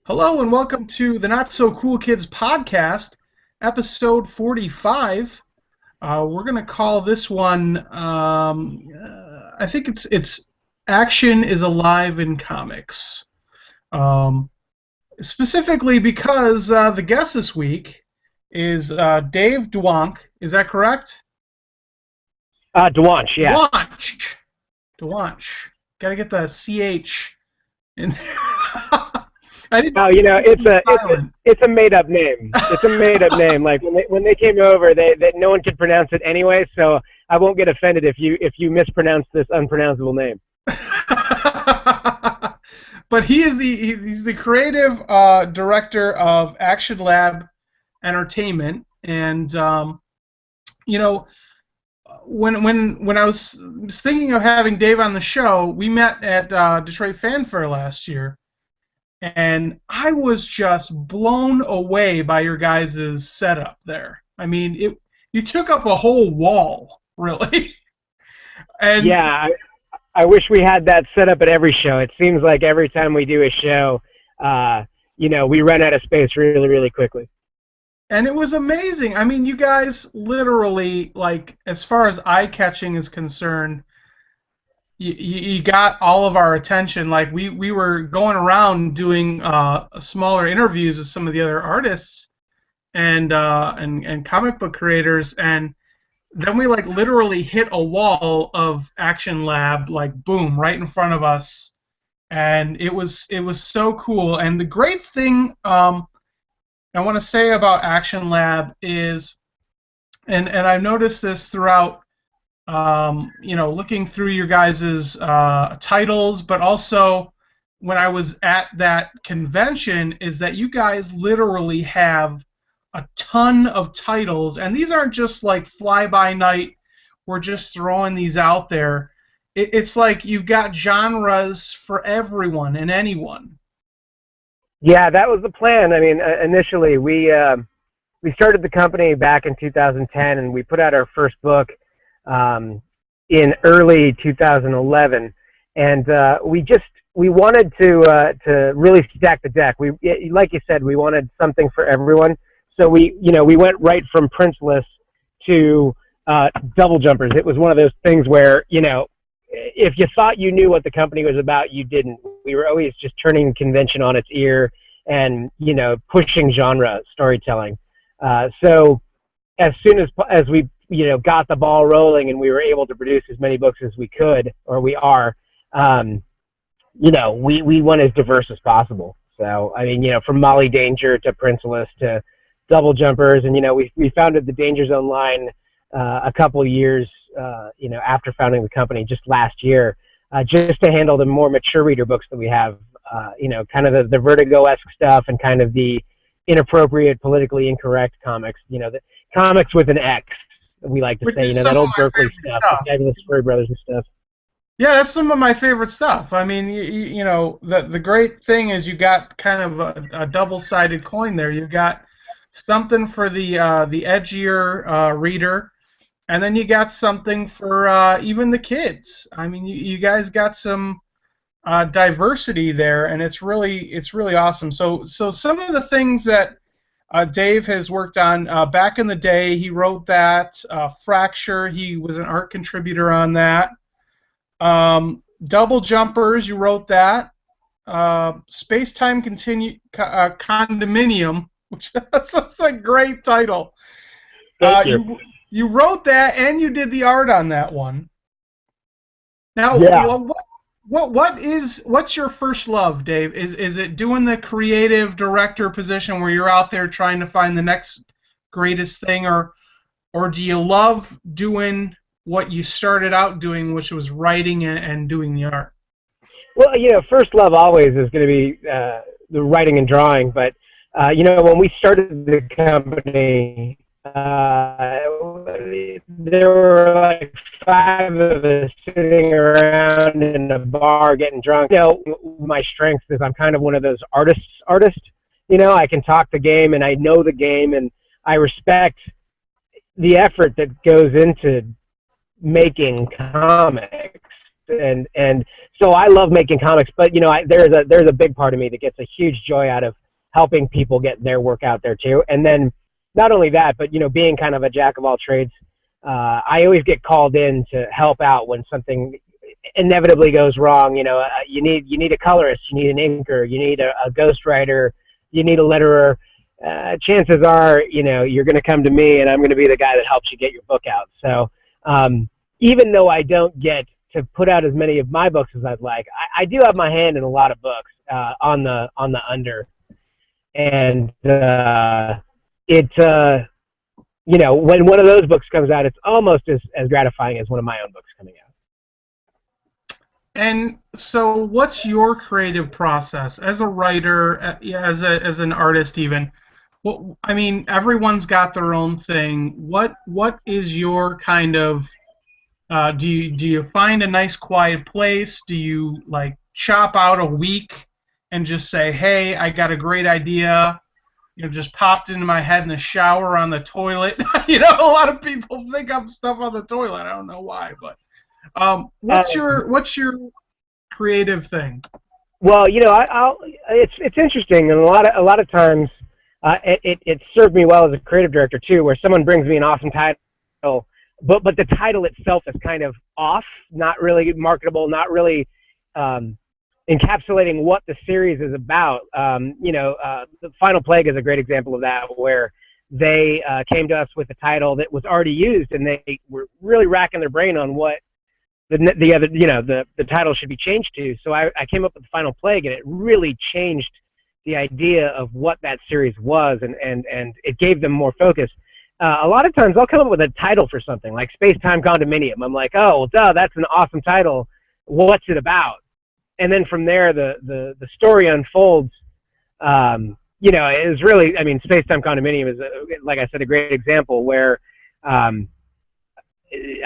Hello and welcome to the Not So Cool Kids podcast, episode 45. We're going to call this one, I think it's Action is Alive in Comics. Specifically because the guest this week is Dave Dwonch. Is that correct? Dwonch, yeah. Dwonch. Got to get the CH in there. It's a made up name. It's a made up name. Like when they came over, that no one could pronounce it anyway. So I won't get offended if you mispronounce this unpronounceable name. But he's the creative director of Action Lab Entertainment, and when I was thinking of having Dave on the show, we met at Detroit Fan Fair last year. And I was just blown away by your guys' setup there. I mean, you took up a whole wall, really. And yeah, I wish we had that set up at every show. It seems like every time we do a show, we run out of space really, really quickly. And it was amazing. I mean, you guys literally, like, as far as eye-catching is concerned, you got all of our attention. Like we were going around doing smaller interviews with some of the other artists and comic book creators, and then we like literally hit a wall of Action Lab, like boom, right in front of us, and it was so cool. And the great thing I want to say about Action Lab is, and I've noticed this throughout. Looking through your guys' titles, but also when I was at that convention, is that you guys literally have a ton of titles, and these aren't just like fly-by-night, we're just throwing these out there. It's like you've got genres for everyone and anyone. Yeah, that was the plan. I mean, initially we started the company back in 2010, and we put out our first book in early 2011, and we wanted to really stack the deck. Like you said, we wanted something for everyone. So we went right from Princeless to Double Jumpers. It was one of those things where if you thought you knew what the company was about, you didn't. We were always just turning convention on its ear and pushing genre storytelling. So as soon as we got the ball rolling and we were able to produce as many books as we could, or we are, we went as diverse as possible. So, I mean, from Molly Danger to Princeless to Double Jumpers, and, we founded the Danger Zone line a couple of years, after founding the company just last year, just to handle the more mature reader books that we have, kind of the Vertigo-esque stuff and kind of the inappropriate, politically incorrect comics, the comics with an X. We like to say, that old Berkeley stuff, the Fabulous Furry Brothers and stuff. Yeah, that's some of my favorite stuff. I mean, the great thing is you got kind of a double-sided coin there. You got something for the edgier reader, and then you got something for even the kids. I mean, you guys got some diversity there, and it's really awesome. So some of the things that Dave has worked on back in the day. He wrote that. Fracture, he was an art contributor on that. Double Jumpers, you wrote that. Space-Time Condominium, which that's a great title. Thank you. You wrote that, and you did the art on that one. Now, yeah. What's your first love, Dave? Is it doing the creative director position where you're out there trying to find the next greatest thing, or do you love doing what you started out doing, which was writing and doing the art? Well, first love always is going to be the writing and drawing, but when we started the company, there were like 5 of us sitting around in a bar getting drunk. My strength is I'm kind of one of those artists. I can talk the game and I know the game, and I respect the effort that goes into making comics. and so I love making comics. But there's a big part of me that gets a huge joy out of helping people get their work out there too. And then not only that, but being kind of a jack of all trades, I always get called in to help out when something inevitably goes wrong. You need a colorist, you need an inker, you need a ghostwriter, you need a letterer. Chances are, you're going to come to me, and I'm going to be the guy that helps you get your book out. So even though I don't get to put out as many of my books as I'd like, I do have my hand in a lot of books on the under, and when one of those books comes out, it's almost as gratifying as one of my own books coming out. And so, what's your creative process as a writer, as an artist, even? Well, I mean, everyone's got their own thing. What is your kind of? Do you find a nice quiet place? Do you like chop out a week and just say, "Hey, I got a great idea"? Just popped into my head in the shower, on the toilet. A lot of people think I'm stuff on the toilet. I don't know why, but what's your creative thing? Well, it's interesting, and a lot of times it served me well as a creative director too, where someone brings me an awesome title, but the title itself is kind of off, not really marketable, not really encapsulating what the series is about. The Final Plague is a great example of that, where they came to us with a title that was already used, and they were really racking their brain on what the title should be changed to. So I came up with the Final Plague, and it really changed the idea of what that series was, and it gave them more focus. A lot of times I'll come up with a title for something like Space-Time Condominium. I'm like, oh, well, duh, that's an awesome title. What's it about? And then from there, the story unfolds. It was really, Space-Time Condominium is, like I said, a great example where I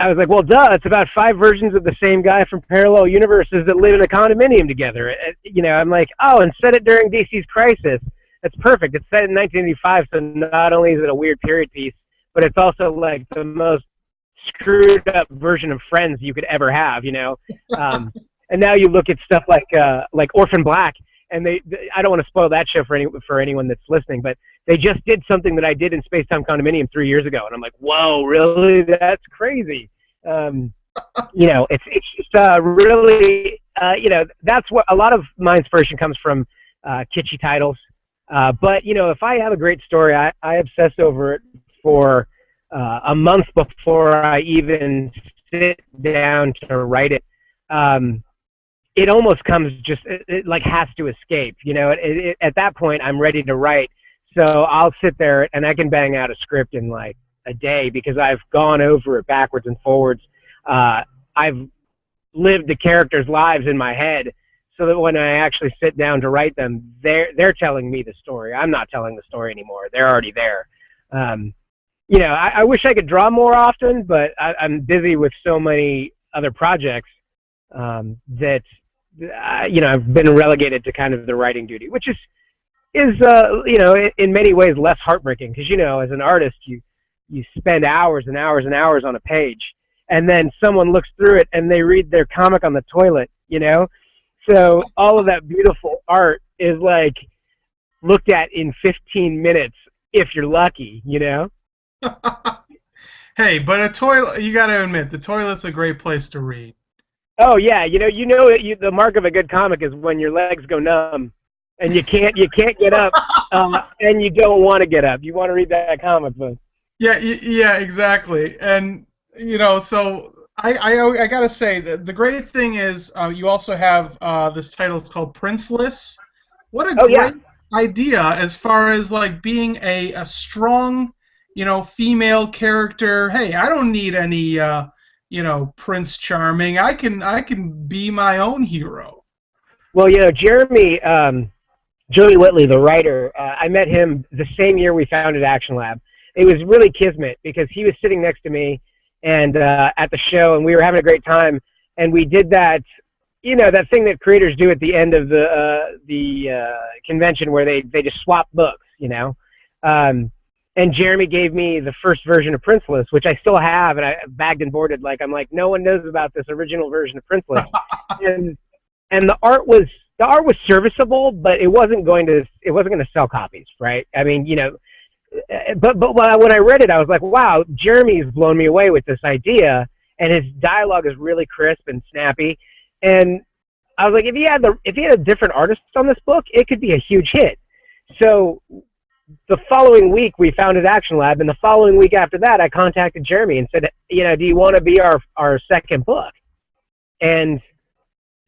was like, well, duh, it's about 5 versions of the same guy from parallel universes that live in a condominium together. I'm like, oh, and set it during DC's Crisis. That's perfect. It's set in 1985, so not only is it a weird period piece, but it's also like the most screwed up version of Friends you could ever have, And now you look at stuff like Orphan Black, and I don't want to spoil that show for anyone that's listening, but they just did something that I did in Space-Time Condominium 3 years ago, and I'm like, whoa, really? That's crazy. It's just really, that's what a lot of my inspiration comes from, kitschy titles. But if I have a great story, I obsess over it for a month before I even sit down to write it. It almost comes it like has to escape, at that point I'm ready to write. So I'll sit there and I can bang out a script in like a day because I've gone over it backwards and forwards. I've lived the characters' lives in my head so that when I actually sit down to write them, they're telling me the story. I'm not telling the story anymore. They're already there. I wish I could draw more often, but I'm busy with so many other projects that I've been relegated to kind of the writing duty, which is in many ways less heartbreaking because as an artist you spend hours and hours and hours on a page, and then someone looks through it and they read their comic on the toilet, so all of that beautiful art is like looked at in 15 minutes if you're lucky. Hey, but a toilet, you got to admit, the toilet's a great place to read. Oh yeah, the mark of a good comic is when your legs go numb and you can't get up, and you don't want to get up. You want to read that comic book. Yeah, exactly. And so I gotta say that the great thing is you also have this title. It's called Princeless. What a great idea as far as like being a strong female character. Hey, I don't need any Prince Charming. I can be my own hero. Well, Jeremy, Joey Whitley, the writer, I met him the same year we founded Action Lab. It was really kismet because he was sitting next to me and at the show, and we were having a great time. And we did that, that thing that creators do at the end of the convention where they just swap books, and Jeremy gave me the first version of Princeless, which I still have, and I bagged and boarded. Like, I'm like, no one knows about this original version of Princeless, and the art was serviceable, but it wasn't going to sell copies, right? I mean, but when I read it, I was like, wow, Jeremy's blown me away with this idea, and his dialogue is really crisp and snappy, and I was like, if he had a different artist on this book, it could be a huge hit. So the following week we founded Action Lab, and the following week after that I contacted Jeremy and said, do you want to be our second book? And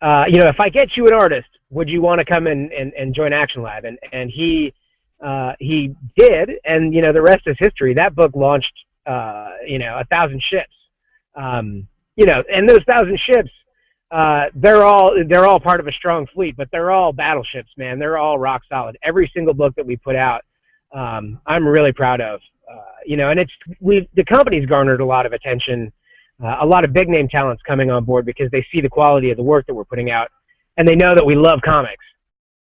if I get you an artist, would you want to come and join Action Lab? And he did, and the rest is history. That book launched 1,000 ships. And those 1,000 ships, they're all part of a strong fleet, but they're all battleships, man. They're all rock solid. Every single book that we put out, I'm really proud of. And the company's garnered a lot of attention, a lot of big name talents coming on board because they see the quality of the work that we're putting out, and they know that we love comics.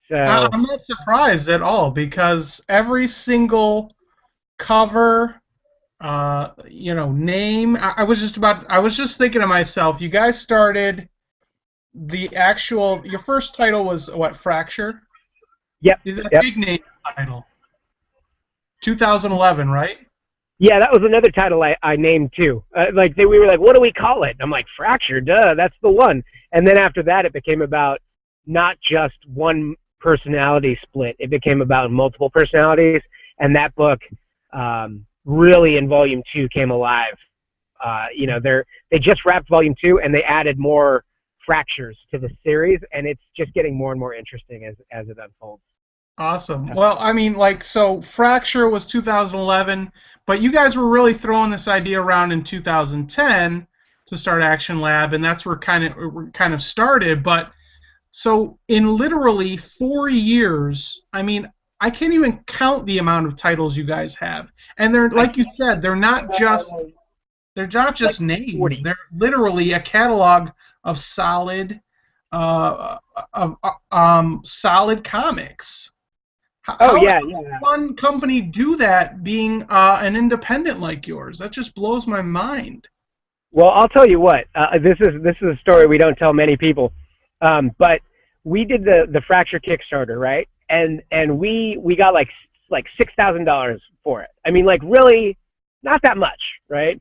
So I'm not surprised at all because every single cover, name. I was just thinking to myself, you guys started your first title was what, Fracture? Yep. A big name title. 2011, right? Yeah, that was another title I named too. We were like, what do we call it? And I'm like, Fracture, duh, that's the one. And then after that, it became about not just one personality split. It became about multiple personalities. And that book really in volume 2 came alive. They just wrapped volume 2 and they added more fractures to the series, and it's just getting more and more interesting as it unfolds. Awesome. Well, I mean, so Fracture was 2011, but you guys were really throwing this idea around in 2010 to start Action Lab, and that's where it kind of started. But so in literally 4 years, I mean, I can't even count the amount of titles you guys have, and they're, like you said, they're not just names. 40. They're literally a catalog of solid comics. How does one company do that being an independent like yours? That just blows my mind. Well, I'll tell you what. This is a story we don't tell many people, but we did the Fracture Kickstarter, right? And we got like $6,000 for it. I mean, like, really not that much, right?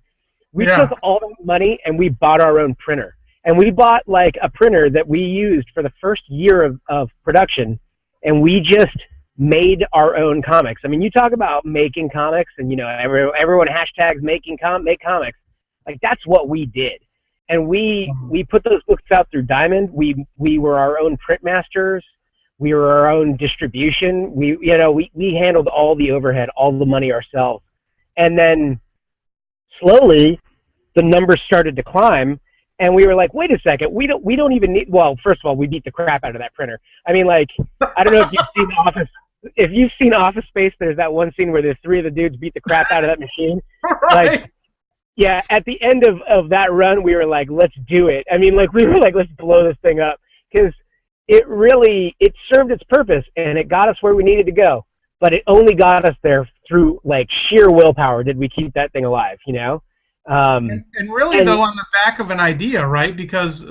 We took all that money and we bought our own printer. And we bought like a printer that we used for the first year of production, and we just made our own comics. I mean, you talk about making comics, and everyone hashtags make comics. Like, that's what we did. And we put those books out through Diamond. We were our own print masters. We were our own distribution. We handled all the overhead, all the money ourselves. And then slowly the numbers started to climb. And we were like, wait a second, we don't even need, well, first of all, we beat the crap out of that printer. I mean, like, I don't know if you've seen Office Space, there's that one scene where the 3 of the dudes beat the crap out of that machine. Right. Like, yeah, at the end of that run, we were like, let's do it. I mean, like, we were like, let's blow this thing up. Because it served its purpose, and it got us where we needed to go. But it only got us there through, like, sheer willpower did we keep that thing alive, And really, though, on the back of an idea, right? Because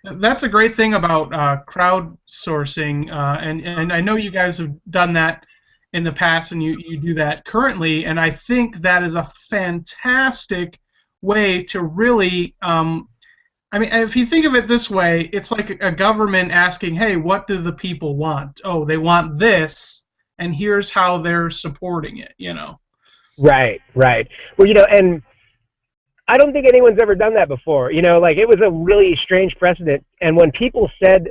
that's a great thing about crowdsourcing, and I know you guys have done that in the past, and you do that currently, and I think that is a fantastic way to really. I mean, if you think of it this way, it's like a government asking, "Hey, what do the people want? Oh, they want this, and here's how they're supporting it." Right. Well, and I don't think anyone's ever done that before. Like, it was a really strange precedent. And when people said,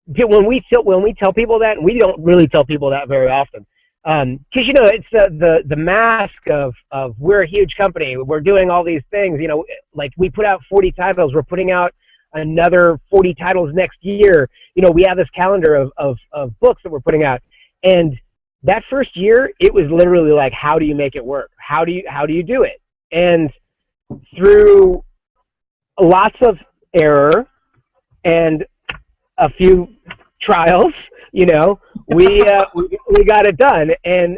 when we tell people that, and we don't really tell people that very often, because it's the mask of we're a huge company, we're doing all these things. Like, we put out 40 titles, we're putting out another 40 titles next year. We have this calendar of books that we're putting out, and that first year, it was literally like, how do you make it work? How do you do it? And through lots of error and a few trials, we got it done. And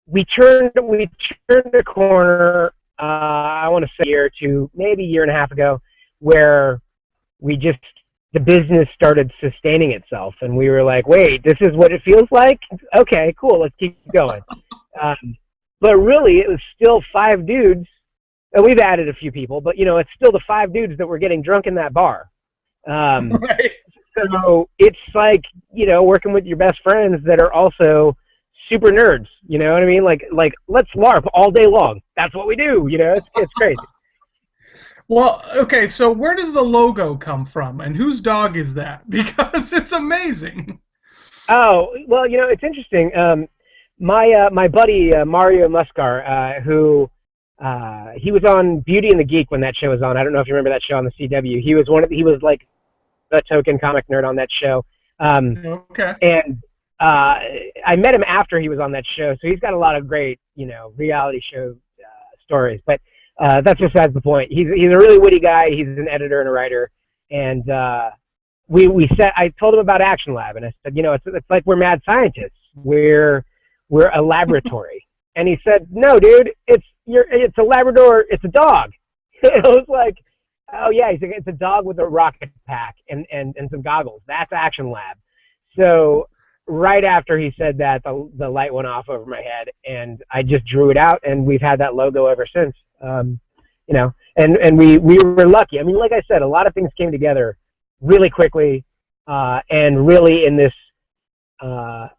we turned a corner. I want to say a year to maybe a year and a half ago, where we just the business started sustaining itself, and we were like, wait, this is what it feels like. Okay, cool, let's keep going. But really, it was still 5 dudes, and we've added a few people, but it's still the 5 dudes that were getting drunk in that bar. Right. So it's like, working with your best friends that are also super nerds. You know what I mean? Like let's LARP all day long. That's what we do. It's crazy. Well, okay, so where does the logo come from, and whose dog is that? Because it's amazing. Oh, well, it's interesting. My buddy Mario Muscar, who he was on Beauty and the Geek when that show was on. I don't know if you remember that show on the CW. He was like the token comic nerd on that show. Okay. And I met him after he was on that show, so he's got a lot of great, reality show stories. But that's besides the point. He's a really witty guy. He's an editor and a writer, and I told him about Action Lab, and I said, it's like we're mad scientists. We're a laboratory. And he said, no, dude, it's a Labrador. It's a dog. And I was like, oh yeah. He said, it's a dog with a rocket pack and some goggles. That's Action Lab. So right after he said that, the light went off over my head, and I just drew it out, and we've had that logo ever since. And we were lucky. I mean, like I said, a lot of things came together really quickly, and really in this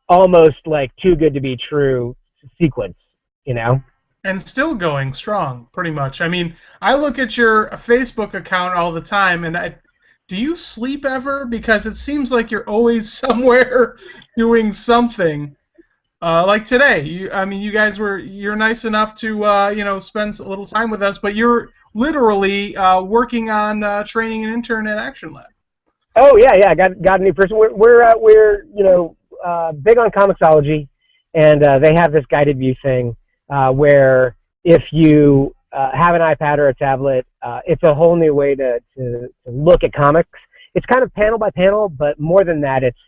almost like too good to be true sequence, And still going strong, pretty much. I mean, I look at your Facebook account all the time, and do you sleep ever? Because it seems like you're always somewhere doing something. Like today, you guys you're nice enough to spend a little time with us, but you're literally working on training an intern at Action Lab. Oh yeah, got a new person. We're big on Comixology, and they have this guided view thing where if you have an iPad or a tablet, it's a whole new way to look at comics. It's kind of panel by panel, but more than that, it's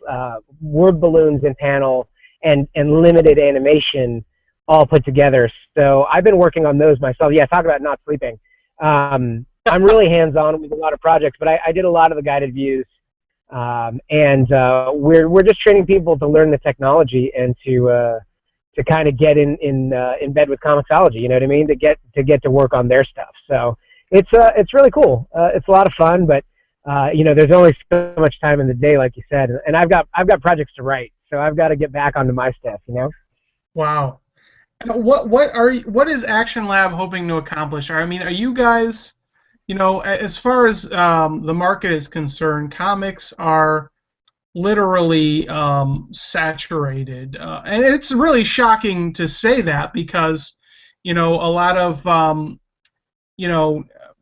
word balloons in panel and limited animation all put together. So I've been working on those myself. Yeah, talk about not sleeping. I'm really hands-on with a lot of projects, but I did a lot of the guided views. And we're just training people to learn the technology and to kind of get in bed with Comixology. You know what I mean? To get to work on their stuff. So it's really cool. It's a lot of fun, but there's only so much time in the day, like you said, and I've got projects to write, so I've got to get back onto my stuff. Wow. What is Action Lab hoping to accomplish? I mean, are you guys, as far as the market is concerned, comics are literally saturated, and it's really shocking to say that because, a lot of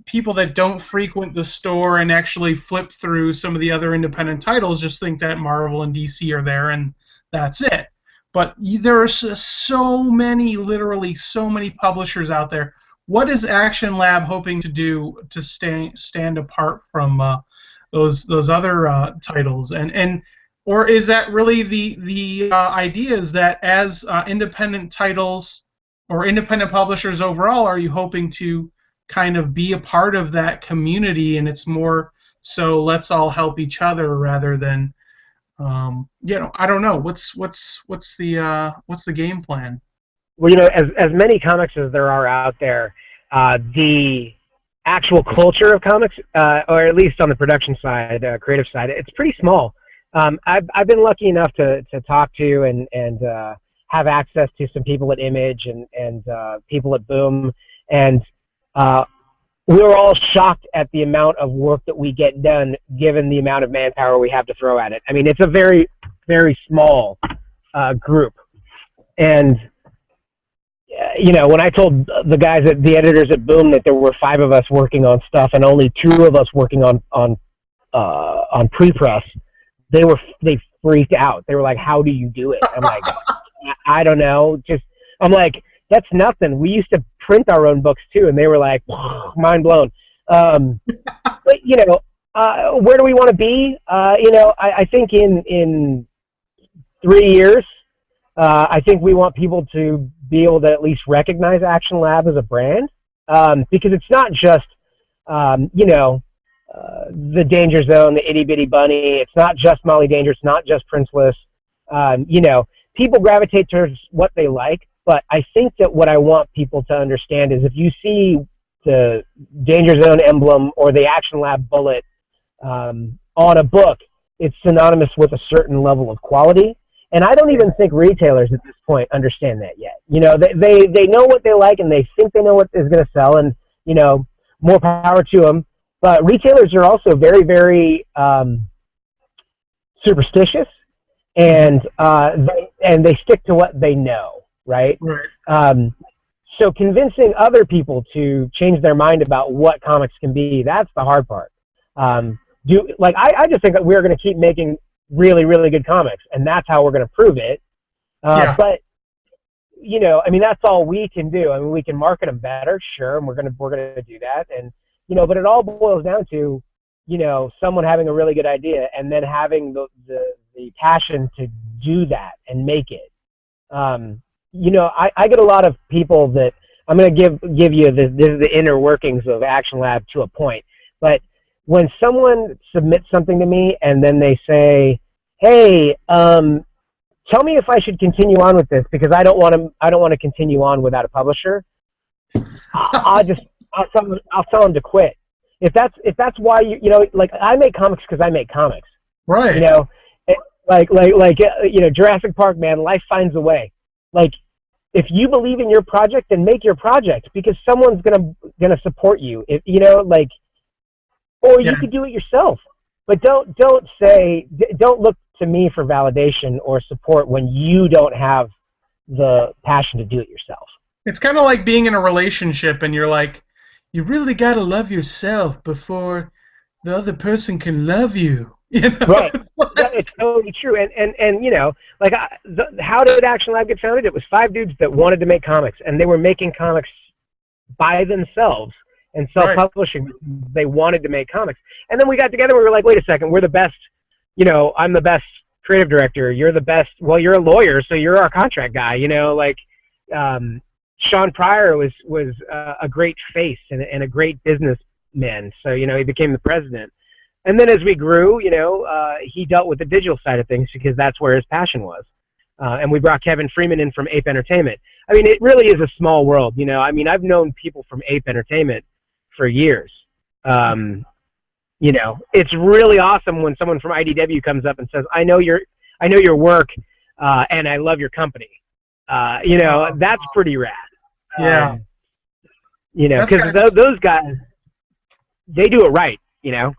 people that don't frequent the store and actually flip through some of the other independent titles just think that Marvel and DC are there and that's it. But there are so many, literally so many publishers out there. What is Action Lab hoping to do to stand apart from those other titles? Or is that really the idea is that as independent titles or independent publishers overall, are you hoping to kind of be a part of that community, and it's more so let's all help each other rather than I don't know what's the game plan? Well, as many comics as there are out there, the actual culture of comics, or at least on the production side, creative side, it's pretty small. I've been lucky enough to talk to and have access to some people at Image and people at Boom, and we were all shocked at the amount of work that we get done given the amount of manpower we have to throw at it. I mean, it's a very, very small group. And, when I told the guys, the editors at Boom, that there were 5 of us working on stuff and only 2 of us working on pre-press, they freaked out. They were like, how do you do it? I'm like, I don't know. I'm like, that's nothing. We used to print our own books too, and they were like, mind blown. But where do we want to be? I think in 3 years, I think we want people to be able to at least recognize Action Lab as a brand, because it's not just, the Danger Zone, the Itty Bitty Bunny. It's not just Molly Danger. It's not just Princeless. People gravitate towards what they like, but I think that what I want people to understand is if you see the Danger Zone emblem or the Action Lab bullet on a book, it's synonymous with a certain level of quality. And I don't even think retailers at this point understand that yet. They know what they like and they think they know what is going to sell, and, more power to them. But retailers are also very, very superstitious, and they stick to what they know, right? Right. So convincing other people to change their mind about what comics can be, that's the hard part. I just think that we're going to keep making really, really good comics, and that's how we're going to prove it. Yeah. But that's all we can do. I mean, we can market them better, sure, and we're gonna do that. And but it all boils down to someone having a really good idea and then having the passion to do that and make it. I get a lot of people that I'm going to give you the inner workings of Action Lab to a point. But when someone submits something to me and then they say, "Hey, tell me if I should continue on with this because I don't want to continue on without a publisher," I'll tell them to quit. If that's why I make comics because I make comics. Right. Jurassic Park, man, life finds a way. Like, if you believe in your project, then make your project because someone's gonna support you. Or you could do it yourself. But don't look to me for validation or support when you don't have the passion to do it yourself. It's kind of like being in a relationship and you're like, you really got to love yourself before the other person can love you. Right. It's totally true. How did Action Lab get founded? It was 5 dudes that wanted to make comics, and they were making comics by themselves and self-publishing. Right. They wanted to make comics. And then we got together and we were like, wait a second, we're the best. I'm the best creative director. You're the best. Well, you're a lawyer, so you're our contract guy. Sean Pryor was a great face and a great businessman. So, he became the president. And then as we grew, he dealt with the digital side of things because that's where his passion was. And we brought Kevin Freeman in from Ape Entertainment. I mean, it really is a small world. I've known people from Ape Entertainment for years. It's really awesome when someone from IDW comes up and says, I know your work, and I love your company. That's pretty rad. Yeah. Because those guys, they do it right, Yeah,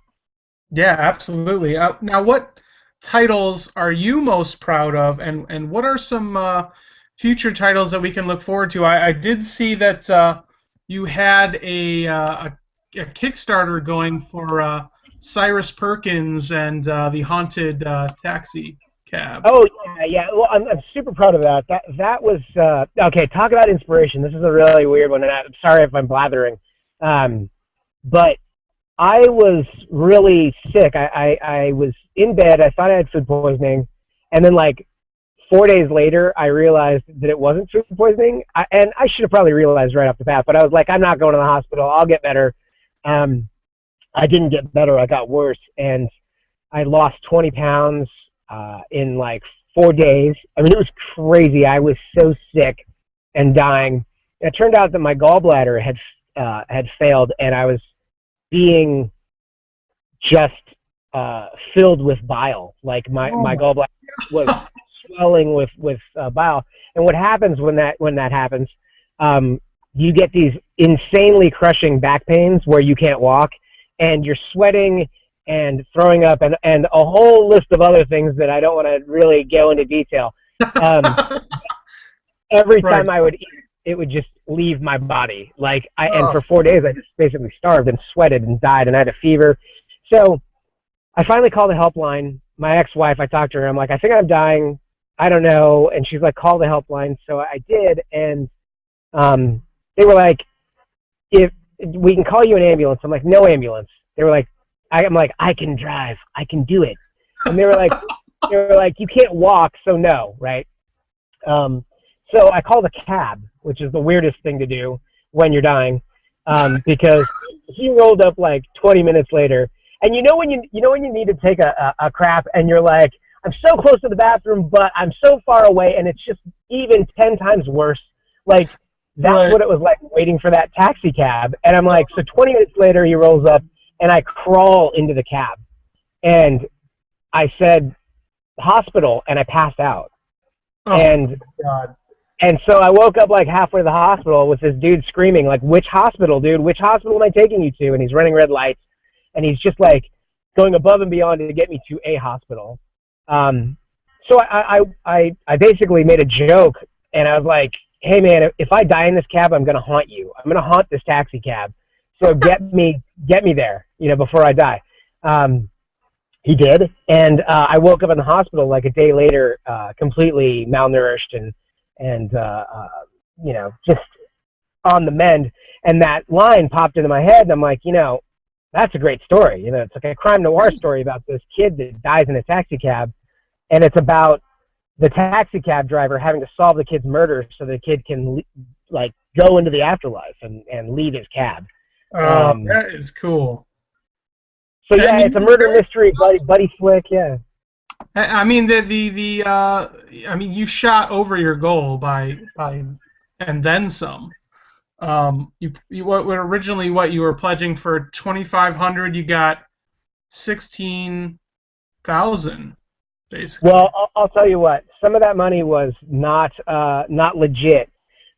absolutely. Now, what titles are you most proud of, and what are some future titles that we can look forward to? I did see that you had a Kickstarter going for Cyrus Perkins and the Haunted Taxi Cab. Oh yeah. Well, I'm super proud of that. That was okay. Talk about inspiration. This is a really weird one, and I'm sorry if I'm blathering, but I was really sick. I was in bed. I thought I had food poisoning, and then 4 days later, I realized that it wasn't food poisoning. And I should have probably realized right off the bat, but I was like, I'm not going to the hospital. I'll get better. I didn't get better. I got worse, and I lost 20 pounds in 4 days. I mean, it was crazy. I was so sick and dying. It turned out that my gallbladder had failed, and I was being just filled with bile. My gallbladder was swelling with bile. And what happens when that happens? You get these insanely crushing back pains where you can't walk, and you're sweating and throwing up, and a whole list of other things that I don't want to really go into detail. Every time I would eat, it would just leave my body. And for 4 days, I just basically starved and sweated and died, and I had a fever. So I finally called the helpline. My ex-wife, I talked to her. I'm like, I think I'm dying. I don't know. And she's like, call the helpline. So I did, and they were like, if we can call you an ambulance. I'm like, no ambulance. They were like, I'm like, I can drive. I can do it. And they were like, you can't walk, so no, right? So I called a cab, which is the weirdest thing to do when you're dying, because he rolled up like 20 minutes later. And you know when you need to take a crap and you're like, I'm so close to the bathroom, but I'm so far away, and it's just even 10 times worse. Like that's Right. what it was like waiting for that taxi cab. And I'm like, so 20 minutes later he rolls up, and I crawl into the cab, and I said hospital, and I passed out. Oh And God. And so I woke up like halfway to the hospital with this dude screaming, like, which hospital, dude? Which hospital am I taking you to? And he's running red lights. And he's just like going above and beyond to get me to a hospital. Um, so I basically made a joke. And I was like, hey, man, if I die in this cab, I'm going to haunt you. I'm going to haunt this taxi cab. So get me there, before I die. Um, he did. And I woke up in the hospital like a day later, completely malnourished and just on the mend. And that line popped into my head, and I'm like, that's a great story. It's like a crime noir story about this kid that dies in a taxi cab, and it's about the taxi cab driver having to solve the kid's murder so the kid can like go into the afterlife and leave his cab. Oh, Um, that is cool. so And yeah, you it's a were murder very mystery buddy flick. Yeah. I mean I mean you shot over your goal by and then some. You what originally what you were pledging for 2,500, you got 16,000 basically. Well, I'll tell you what. Some of that money was not legit.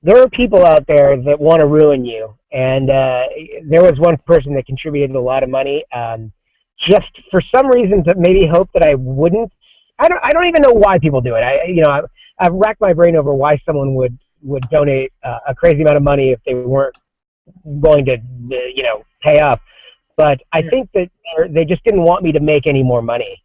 There are people out there that want to ruin you, and there was one person that contributed a lot of money, just for some reason to maybe hope that I wouldn't. I don't even know why people do it. I've racked my brain over why someone would donate a crazy amount of money if they weren't going to pay up. But I Yeah. think that they just didn't want me to make any more money.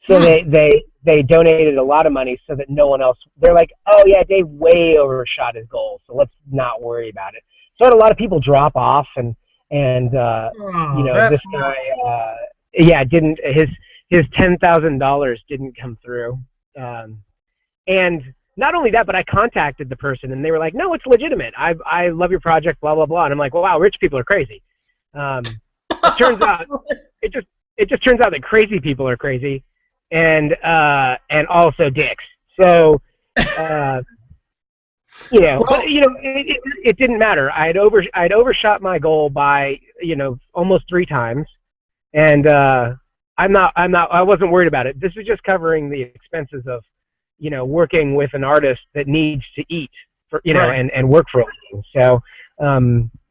So Hmm. they donated a lot of money so that no one else. They're like, oh yeah, Dave way overshot his goal, so let's not worry about it. So I had a lot of people drop off, and Oh, this that's guy, horrible. yeah, didn't his $10,000 didn't come through, and not only that, but I contacted the person, and they were like, no, it's legitimate. I love your project, blah blah blah, and I'm like, well, wow, rich people are crazy. Um, it turns out it just it just turns out that crazy people are crazy, and also dicks. So, uh, but Well, it didn't matter. I'd overshot my goal by almost 3 times, and I wasn't worried about it. This is just covering the expenses of working with an artist that needs to eat for right. and work for a living. So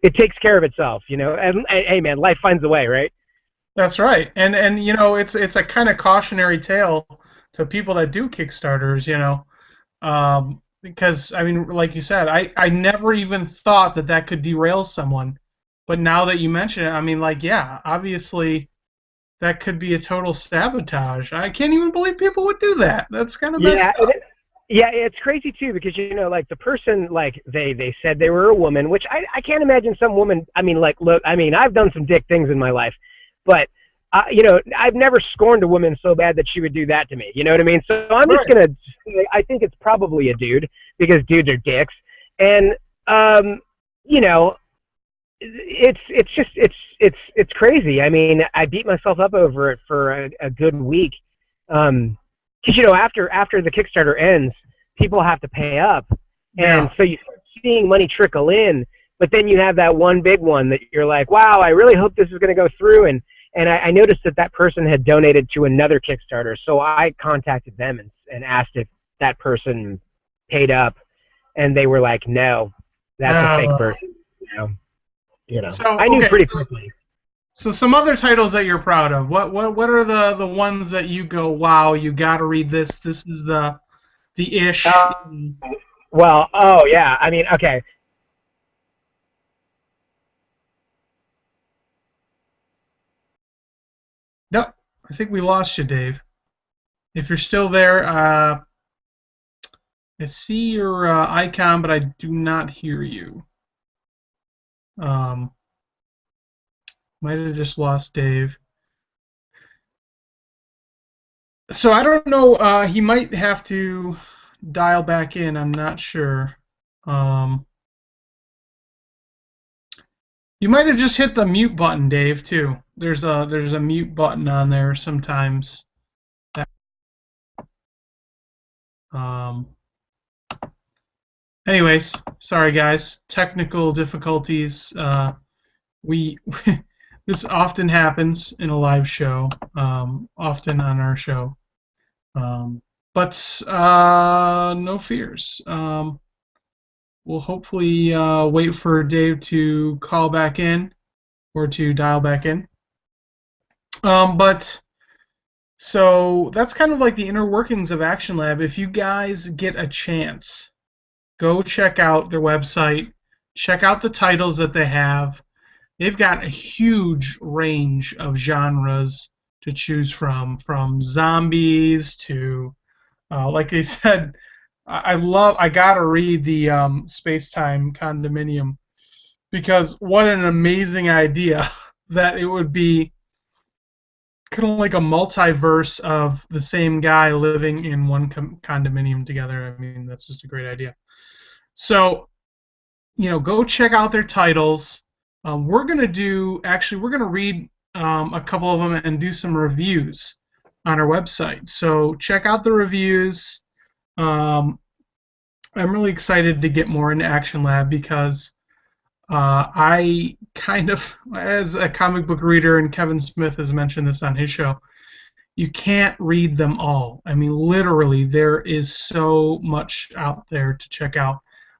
it takes care of itself. And hey man, life finds a way, right? That's right. And it's a kind of cautionary tale to people that do Kickstarters, because I mean, like you said, I never even thought that that could derail someone, but now that you mention it, I mean, like, yeah, obviously that could be a total sabotage. I can't even believe people would do that. That's kind of Yeah, messed up. yeah, it's crazy too because like the person, like they said they were a woman, which I can't imagine some woman. I mean, like, look, I mean, I've done some dick things in my life, but I've never scorned a woman so bad that she would do that to me. You know what I mean? So I'm just Right. gonna say I think it's probably a dude because dudes are dicks, and um, you know, it's just it's crazy. I mean, I beat myself up over it for a good week. Because after the Kickstarter ends, people have to pay up, and Yeah. so you start seeing money trickle in. But then you have that one big one that you're like, wow, I really hope this is going to go through. And I noticed that person had donated to another Kickstarter, so I contacted them and asked if that person paid up, and they were like, no, that's a fake Uh, person. so I knew okay. pretty quickly. So some other titles that you're proud of. What are the ones that you go, wow, you got to read this. This is the ish. Uh, well, oh yeah, I mean, okay. No, I think we lost you, Dave. If you're still there, I see your icon, but I do not hear you. Um, might have just lost Dave. So I don't know. He might have to dial back in, I'm not sure. Um, you might have just hit the mute button, Dave, too. There's a mute button on there sometimes. Um, anyways, sorry guys, technical difficulties. We this often happens in a live show, often on our show. But no fears. We'll hopefully wait for Dave to call back in or to dial back in. But so that's kind of like the inner workings of Action Lab. If you guys get a chance, go check out their website. Check out the titles that they have. They've got a huge range of genres to choose from zombies to, like I said, I gotta read the Space Time Condominium because what an amazing idea that it would be kind of like a multiverse of the same guy living in one condominium together. I mean, that's just a great idea. So, go check out their titles. We're gonna read a couple of them and do some reviews on our website. So check out the reviews. Um, I'm really excited to get more into Action Lab because I kind of, as a comic book reader, and Kevin Smith has mentioned this on his show, you can't read them all. I mean, literally, there is so much out there to check out.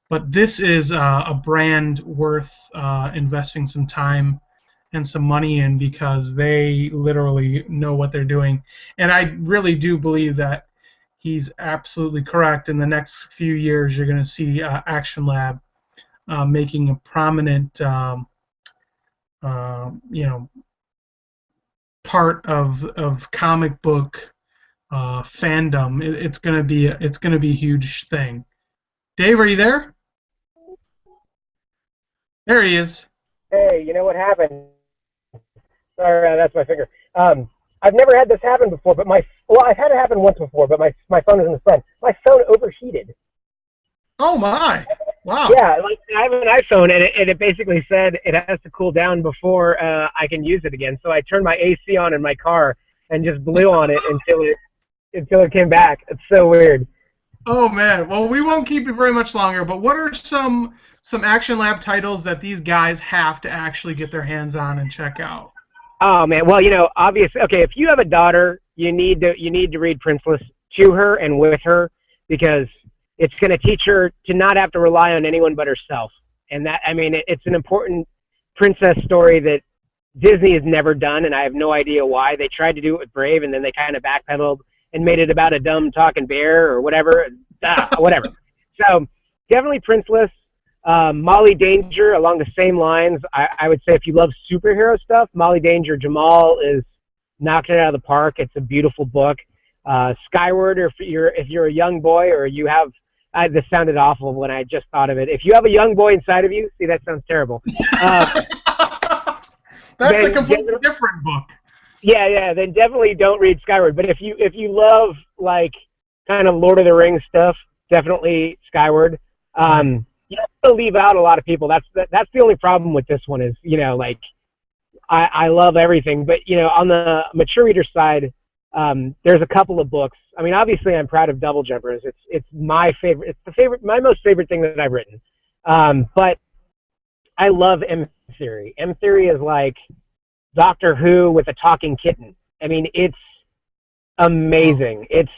But this is a brand worth investing some time and some money in because they literally know what they're doing. And I really do believe that he's absolutely correct. In the next few years, you're going to see Action Lab making a prominent, you know, part of comic book fandom. It's gonna be a huge thing. Dave, are you there? There he is. Hey, you know what happened? Sorry, that's my finger. I've never had this happen before, but I've had it happen once before, but my phone isn't the friend. My phone overheated. Oh my! Wow. Yeah, like I have an iPhone, and it basically said it has to cool down before I can use it again. So I turned my AC on in my car and just blew on it until it came back. It's so weird. Oh man. Well, we won't keep you very much longer. But what are some Action Lab titles that these guys have to actually get their hands on and check out? Oh man, well obviously, okay, if you have a daughter, you need to read Princeless to her and with her because it's going to teach her to not have to rely on anyone but herself. And that, I mean, it's an important princess story that Disney has never done, and I have no idea why. They tried to do it with Brave, and then they kind of backpedaled and made it about a dumb talking bear or whatever. Whatever. So definitely Princeless. Molly Danger, along the same lines, I would say if you love superhero stuff, Molly Danger, Jamal is knocking it out of the park. It's a beautiful book. Skyward, or if you're a young boy or you have, this sounded awful when I just thought of it. If you have a young boy inside of you, see, that sounds terrible. That's a completely different book. Yeah. Then definitely don't read Skyward. But if you love like kind of Lord of the Rings stuff, definitely Skyward. You have to leave out a lot of people. That's the only problem with this one is like I love everything, but on the mature reader side, there's a couple of books. I mean, obviously, I'm proud of Double Jumpers. It's my favorite. It's my most favorite thing that I've written. But I love M Theory. M Theory is like Doctor Who with a talking kitten. I mean, it's amazing. It's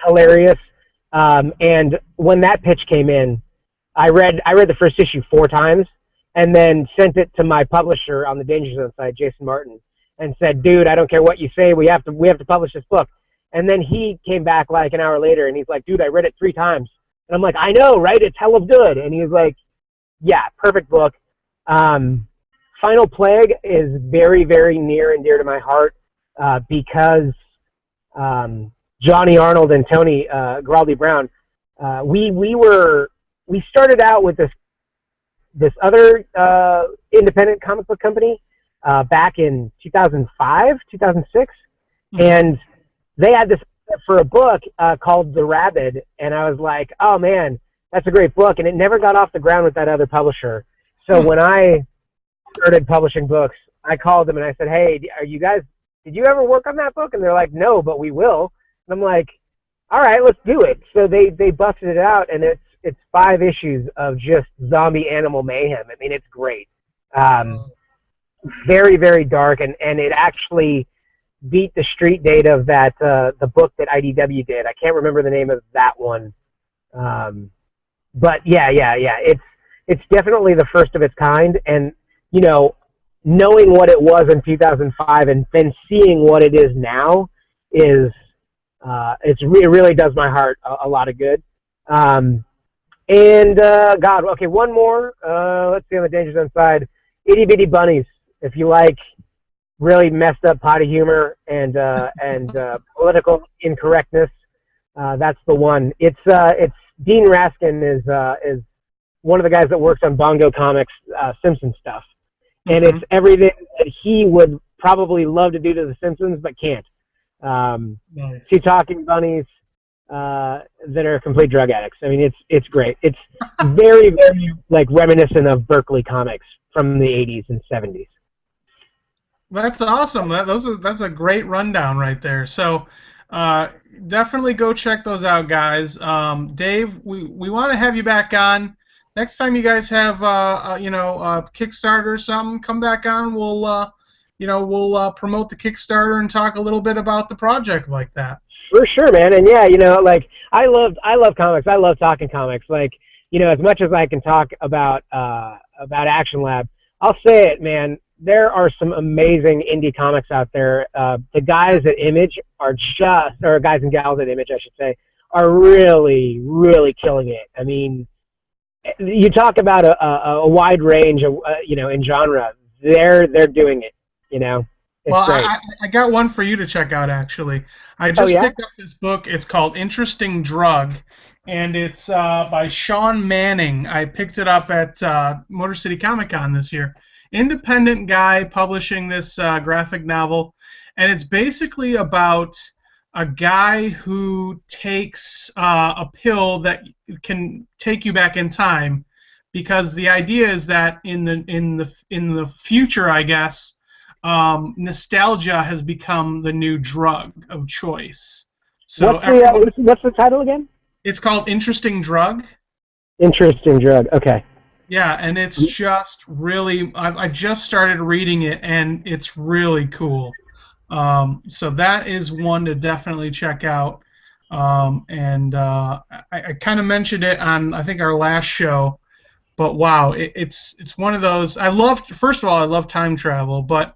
hilarious. And when that pitch came in, I read the first issue 4 times, and then sent it to my publisher on the Danger Zone side, Jason Martin, and said, "Dude, I don't care what you say. We have to publish this book." And then he came back like an hour later, and he's like, "Dude, I read it 3 times." And I'm like, "I know, right? It's hell of good." And he was like, "Yeah, perfect book." Final Plague is very, very near and dear to my heart because Johnny Arnold and Tony Giraldi Brown, we started out with this other independent comic book company back in 2005, 2006, and they had this for a book called The Rabid, and I was like, oh man, that's a great book, and it never got off the ground with that other publisher. So when I started publishing books, I called them and I said, hey, did you ever work on that book? And they're like, no, but we will. And I'm like, all right, let's do it. So they busted it out, and it's 5 issues of just zombie animal mayhem. I mean, it's great. Very, very dark, and it actually beat the street date of that the book that IDW did. I can't remember the name of that one. But yeah. It's definitely the first of its kind, and you know, knowing what it was in 2005 and then seeing what it is now is it really does my heart a lot of good. God, okay, one more. Let's see on the Danger Zone side. Itty Bitty Bunnies. If you like really messed up potty humor and political incorrectness, that's the one. It's Dean Raskin is one of the guys that works on Bongo Comics Simpsons stuff, and it's everything that he would probably love to do to the Simpsons but can't. Nice. 2 talking bunnies that are complete drug addicts. I mean, it's great. It's very, very like reminiscent of Berkeley comics from the 80s and 70s. That's awesome. That's a great rundown right there. So definitely go check those out, guys. Dave, we want to have you back on. Next time you guys have a Kickstarter or something, come back on. We'll promote the Kickstarter and talk a little bit about the project like that. For sure, man. And yeah, like I love comics. I love talking comics. Like, as much as I can talk about Action Lab, I'll say it, man. There are some amazing indie comics out there. The guys at Image or guys and gals at Image, I should say, are really, really killing it. I mean, you talk about a wide range of, in genre. They're doing it, It's well, great. I got one for you to check out, actually. I just picked up this book. It's called Interesting Drug, and it's by Sean Manning. I picked it up at Motor City Comic Con this year. Independent guy publishing this graphic novel, and it's basically about a guy who takes a pill that can take you back in time, because the idea is that in the future, I guess, nostalgia has become the new drug of choice. So what's the title again? It's called Interesting Drug. Interesting Drug. Okay. Yeah, and it's just really, I just started reading it, and it's really cool. So that is one to definitely check out. And I kind of mentioned it on, I think, our last show, but wow, it's one of those. First of all, I love time travel, but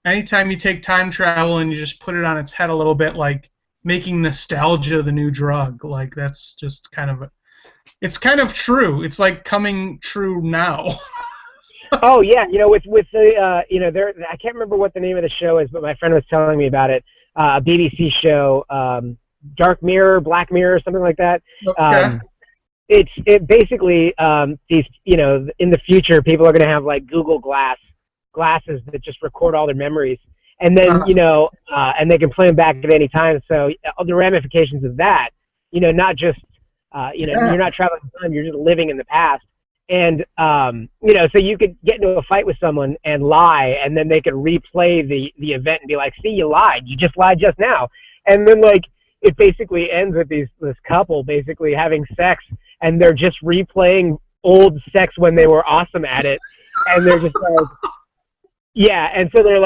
anytime you take time travel and you just put it on its head a little bit, like making nostalgia the new drug, like that's just it's kind of true. It's like coming true now. Oh yeah, with the I can't remember what the name of the show is, but my friend was telling me about it. A BBC show, Dark Mirror, Black Mirror, something like that. Okay. It basically these in the future people are going to have like Google glasses that just record all their memories, and then and they can play them back at any time. So the ramifications of that, not just you're not traveling in time, you're just living in the past. And, so you could get into a fight with someone and lie, and then they could replay the event and be like, see, you lied. You just lied just now. And then, like, it basically ends with this couple basically having sex, and they're just replaying old sex when they were awesome at it. And they're just like, yeah. And so they're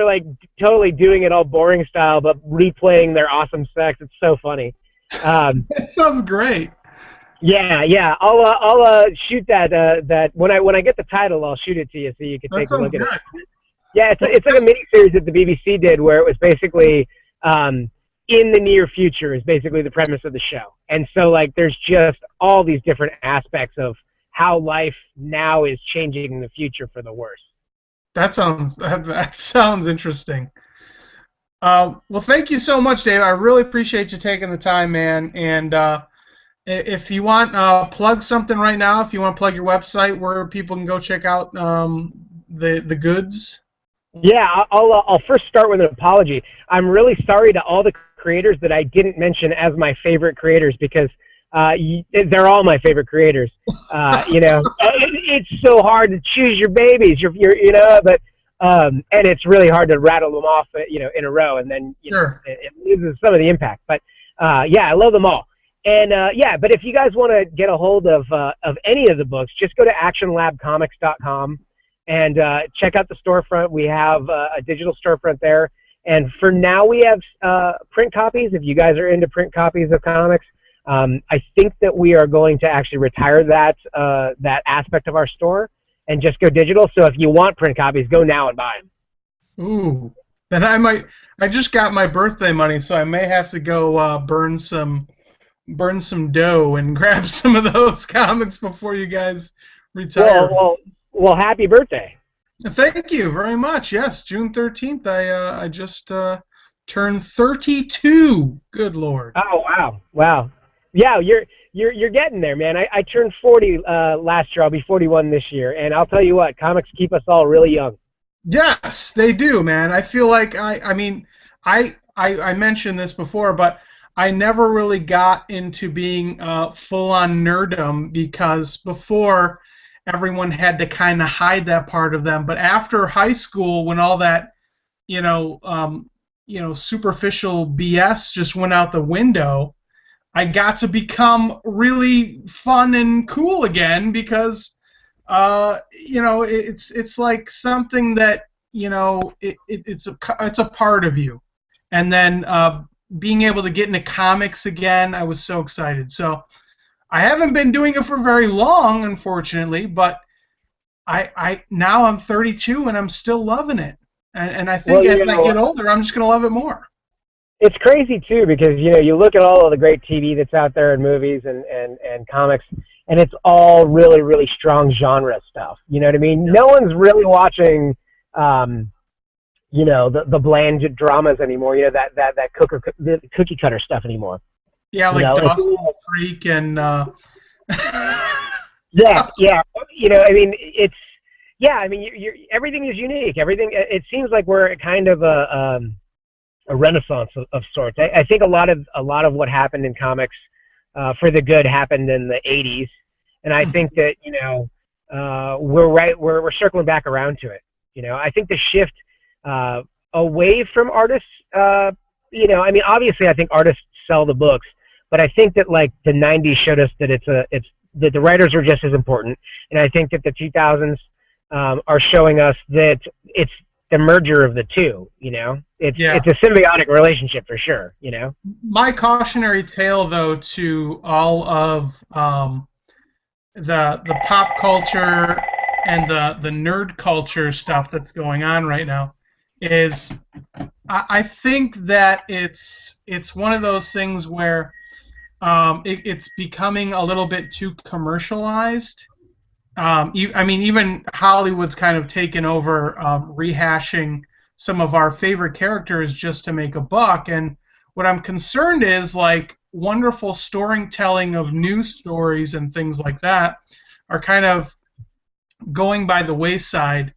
like totally doing it all boring style, but replaying their awesome sex. It's so funny. That sounds great. Yeah. I'll shoot that when I get the title, I'll shoot it to you so you can take a look at it. Yeah, it's like a mini series that the BBC did where it was basically in the near future is basically the premise of the show, and so like there's just all these different aspects of how life now is changing in the future for the worse. That sounds interesting. Well, thank you so much, Dave. I really appreciate you taking the time, man. And if you want plug something right now, if you want to plug your website where people can go check out the goods. Yeah, I'll first start with an apology. I'm really sorry to all the creators that I didn't mention as my favorite creators because they're all my favorite creators. It's so hard to choose your babies. But and it's really hard to rattle them off, in a row, and then Sure. it loses some of the impact. But yeah, I love them all. And but if you guys want to get a hold of any of the books, just go to actionlabcomics.com and check out the storefront. We have a digital storefront there. And for now, we have print copies. If you guys are into print copies of comics, I think that we are going to actually retire that aspect of our store and just go digital. So if you want print copies, go now and buy them. Ooh. Then I just got my birthday money, so I may have to go burn some dough and grab some of those comics before you guys retire. Well, happy birthday. Thank you very much. Yes, June 13th. I just turned 32. Good Lord. Oh, wow. Yeah, you're getting there, man. I turned 40 last year. I'll be 41 this year, and I'll tell you what, comics keep us all really young. Yes, they do, man. I feel like I mentioned this before, but I never really got into being full-on nerddom because before everyone had to kind of hide that part of them. But after high school, when all that, superficial BS just went out the window, I got to become really fun and cool again because, it's like something that, it's a part of you. And then being able to get into comics again, I was so excited. So I haven't been doing it for very long, unfortunately, but I now I'm 32 and I'm still loving it. And I think as I get older, I'm just going to love it more. It's crazy, too, because, you look at all of the great TV that's out there and movies and comics, and it's all really, really strong genre stuff. You know what I mean? Yeah. No one's really watching, the bland dramas anymore, that cookie cutter stuff anymore. Yeah, like Dawson's Creek and... Yeah. Everything is unique. Everything. It seems like we're kind of a renaissance of sorts. I think a lot of what happened in comics for the good happened in the 80s, and I think that we're circling back around to it. I think the shift away from artists. Obviously, I think artists sell the books, but I think that like the 90s showed us that that the writers are just as important, and I think that the 2000s are showing us that it's the merger of the two. It's a symbiotic relationship for sure. My cautionary tale, though, to all of the pop culture and the nerd culture stuff that's going on right now is I think that it's one of those things where it's becoming a little bit too commercialized. Even Hollywood's kind of taken over rehashing some of our favorite characters just to make a buck. And what I'm concerned is, like, wonderful storytelling of news stories and things like that are kind of going by the wayside.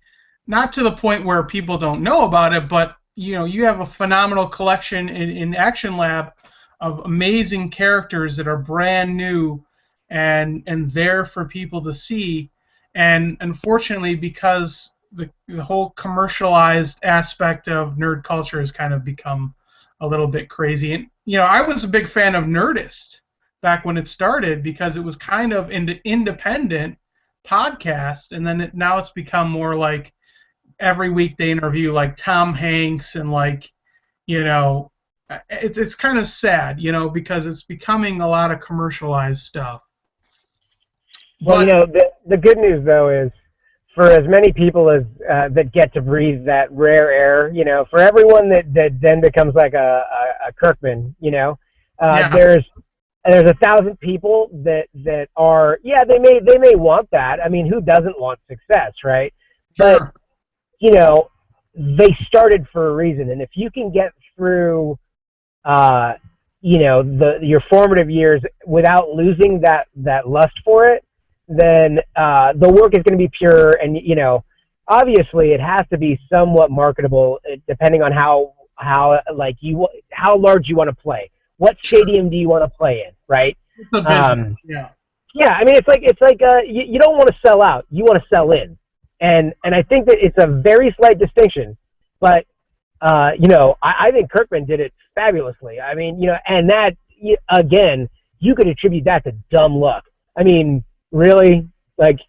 Not to the point where people don't know about it, but you have a phenomenal collection in Action Lab of amazing characters that are brand new and there for people to see. And unfortunately, because the whole commercialized aspect of nerd culture has kind of become a little bit crazy. And I was a big fan of Nerdist back when it started because it was kind of independent podcast, and then now it's become more like every week they interview like Tom Hanks and it's kind of sad, because it's becoming a lot of commercialized stuff. Well, the good news though is for as many people as that get to breathe that rare air, for everyone that then becomes like a Kirkman, there's 1,000 people that are they may want that. I mean, who doesn't want success, right? But Sure. They started for a reason, and if you can get through your formative years without losing that lust for it, then the work is going to be pure, and obviously it has to be somewhat marketable depending on how how large you want to play, what stadium do you want to play in, right? It's a business. Um, Yeah. yeah, I mean, you don't want to sell out, you want to sell in, and I think that it's a very slight distinction, but I think Kirkman did it fabulously. I mean, and that again, you could attribute that to dumb luck. I mean, really, like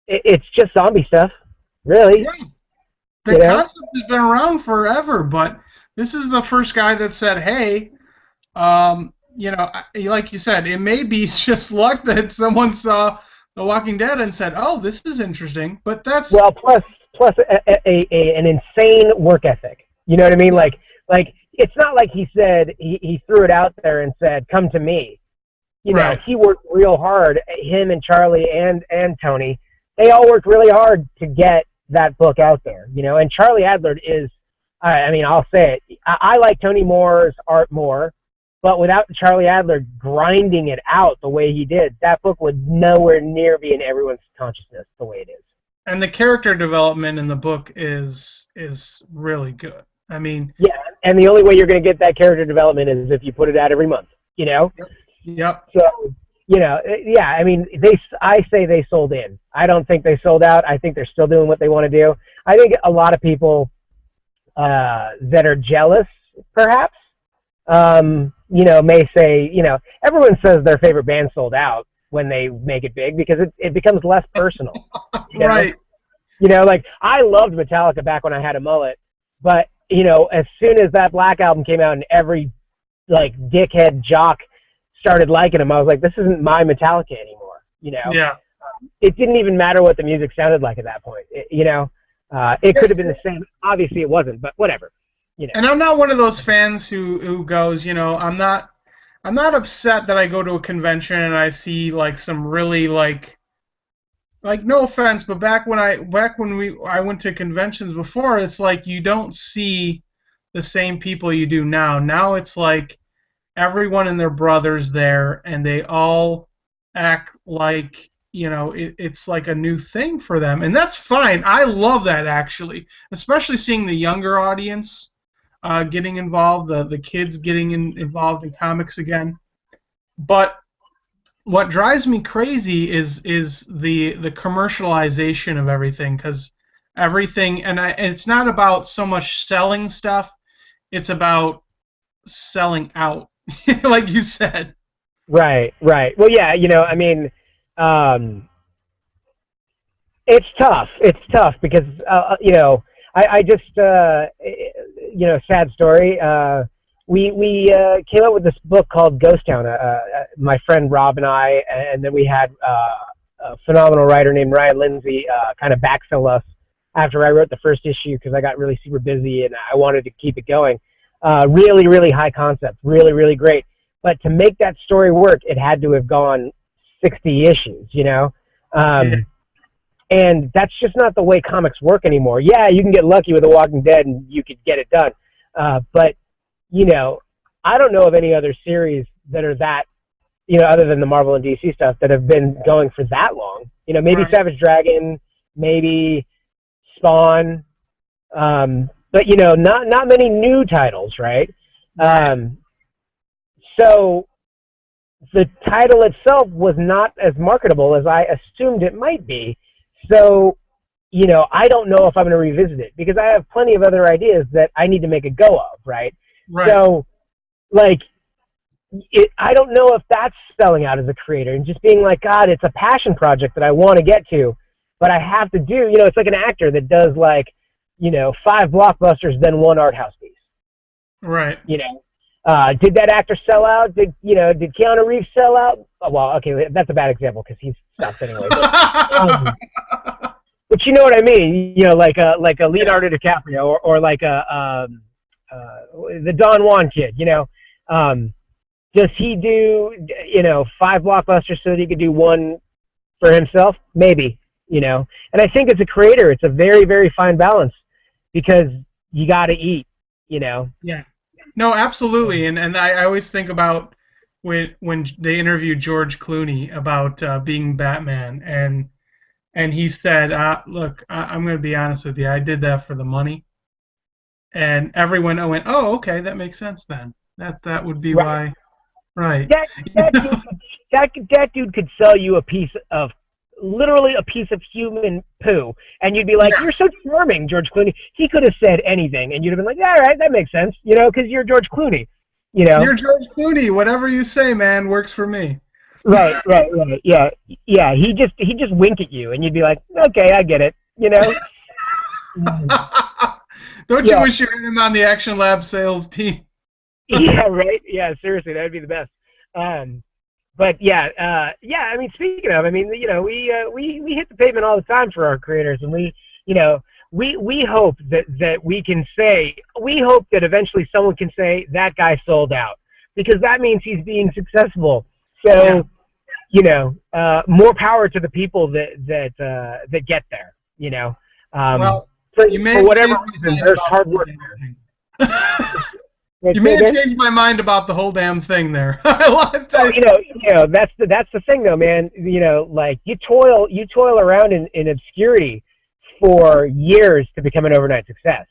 it's just zombie stuff, really. Yeah. The You know? concept has been around forever, but this is the first guy that said, "Hey, like you said, it may be just luck that someone saw The Walking Dead and said, "Oh, this is interesting." But that's Well, plus an insane work ethic. You know what I mean? Like it's not like he said he threw it out there and said, "Come to me." right. He worked real hard. Him and Charlie and Tony, they all worked really hard to get that book out there. And Charlie Adler is, I mean, I'll say it. I like Tony Moore's art more, but without Charlie Adler grinding it out the way he did, that book would nowhere near be in everyone's consciousness the way it is. And the character development in the book is really good. I mean, Yeah, and the only way you're going to get that character development is if you put it out every month. yep. So, yeah, I mean, I say they sold in. I don't think they sold out. I think they're still doing what they want to do. I think a lot of people that are jealous, perhaps, may say, everyone says their favorite band sold out when they make it big because it becomes less personal. Right. Like I loved Metallica back when I had a mullet, but as soon as that Black album came out and every like dickhead jock started liking them, I was like, this isn't my Metallica anymore. Yeah. It didn't even matter what the music sounded like at that point. It could have been the same. Obviously, it wasn't, but whatever. And I'm not one of those fans who goes, I'm not upset that I go to a convention and I see like some really like no offense, but back when I went to conventions before, it's like you don't see the same people you do now. Now it's like everyone and their brothers there, and they all act like it's like a new thing for them, and that's fine. I love that actually, especially seeing the younger audience getting involved, the kids getting involved in comics again. But what drives me crazy is the commercialization of everything, because everything, and it's not about so much selling stuff, it's about selling out, like you said. Right. Well, yeah, I mean, it's tough. It's tough because, I just, sad story. We came up with this book called Ghost Town. My friend Rob and I, and then we had a phenomenal writer named Ryan Lindsay kind of backfill us after I wrote the first issue because I got really super busy and I wanted to keep it going. Really, really high concept, really, really great. But to make that story work, it had to have gone 60 issues, Yeah. And that's just not the way comics work anymore. Yeah, you can get lucky with The Walking Dead and you could get it done. But I don't know of any other series that are that, other than the Marvel and DC stuff that have been going for that long. Maybe Right. Savage Dragon, maybe Spawn, but not many new titles, right? So the title itself was not as marketable as I assumed it might be. So, I don't know if I'm going to revisit it because I have plenty of other ideas that I need to make a go of, right? Right. So, like, I don't know if that's selling out as a creator and just being like, God, it's a passion project that I want to get to, but I have to do, it's like an actor that does like, 5 blockbusters, then 1 art house piece. Right. Did that actor sell out? Did Keanu Reeves sell out? Oh, well, okay, that's a bad example because he's stopped anyway. But you know what I mean? Like a Leonardo DiCaprio or like the Don Juan kid. Does he do 5 blockbusters so that he could do 1 for himself? Maybe. And I think as a creator, it's a very, very fine balance because you got to eat. Yeah. No, absolutely, and I always think about when they interviewed George Clooney about being Batman, and he said, "Look, I'm going to be honest with you. I did that for the money." and everyone went, oh, okay, that makes sense then. That would be Right. why, right? That that dude could, that dude could sell you a piece of literally a piece of human poo, and you'd be like, "You're Yes, so charming, George Clooney." He could have said anything, and you'd have been like, "Yeah, all right, that makes sense," because you're George Clooney, you know. you're George Clooney. Whatever you say, man, works for me. Right, right, right. Yeah, yeah. He just wink at you, and you'd be like, "Okay, I get it," you know. Mm. Don't you Yeah, wish you had him on the Action Lab sales team? yeah, right. Yeah, seriously, that'd be the best. Um, but yeah, yeah. I mean, speaking of, I mean, we hit the pavement all the time for our creators, and we hope that we hope that eventually someone can say that guy sold out, because that means he's being successful. Yeah. So more power to the people that get there. Um, Well, for you may for have whatever changed my reason, mind there's about the hard whole work damn there. thing. Wait, You say may have again? changed my mind about the whole damn thing there. I like Well, that. that's the thing though, man. Like you toil around in obscurity for years to become an overnight success.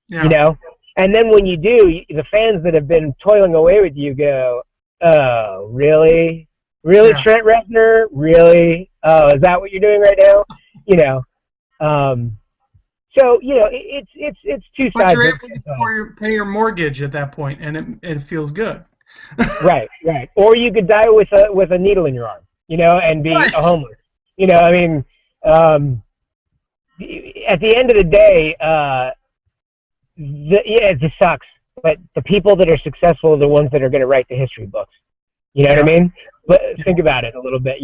You Yeah, know, and then when you do, the fans that have been toiling away with you go, "Oh, really, really, yeah. Trent Reznor, really? Oh, is that what you're doing right now?" You know. Um, so it's two But sides you're of able to the coin. pay your mortgage at that point, and it feels good. Right, right. Or you could die with a needle in your arm, and be a Right. homeless. I mean, um, at the end of the day, yeah, it just sucks. But the people that are successful are the ones that are going to write the history books. You know what I Yeah. mean? But Yeah. think about it a little bit.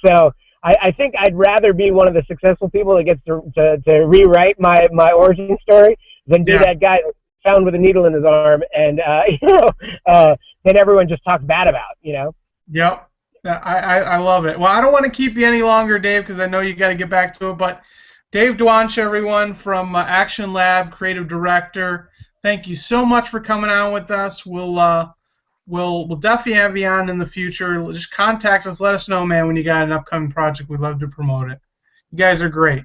So I think I'd rather be one of the successful people that gets to rewrite my origin story than be Yeah. that guy found with a needle in his arm and then everyone just talks bad about. Yep. I love it. Well, I don't want to keep you any longer, Dave, because I know you got to get back to it. But Dave Dwonch, everyone from Action Lab, creative director, thank you so much for coming on with us. We'll definitely have you on in the future. Just contact us. Let us know, man, when you got an upcoming project. We'd love to promote it. You guys are great.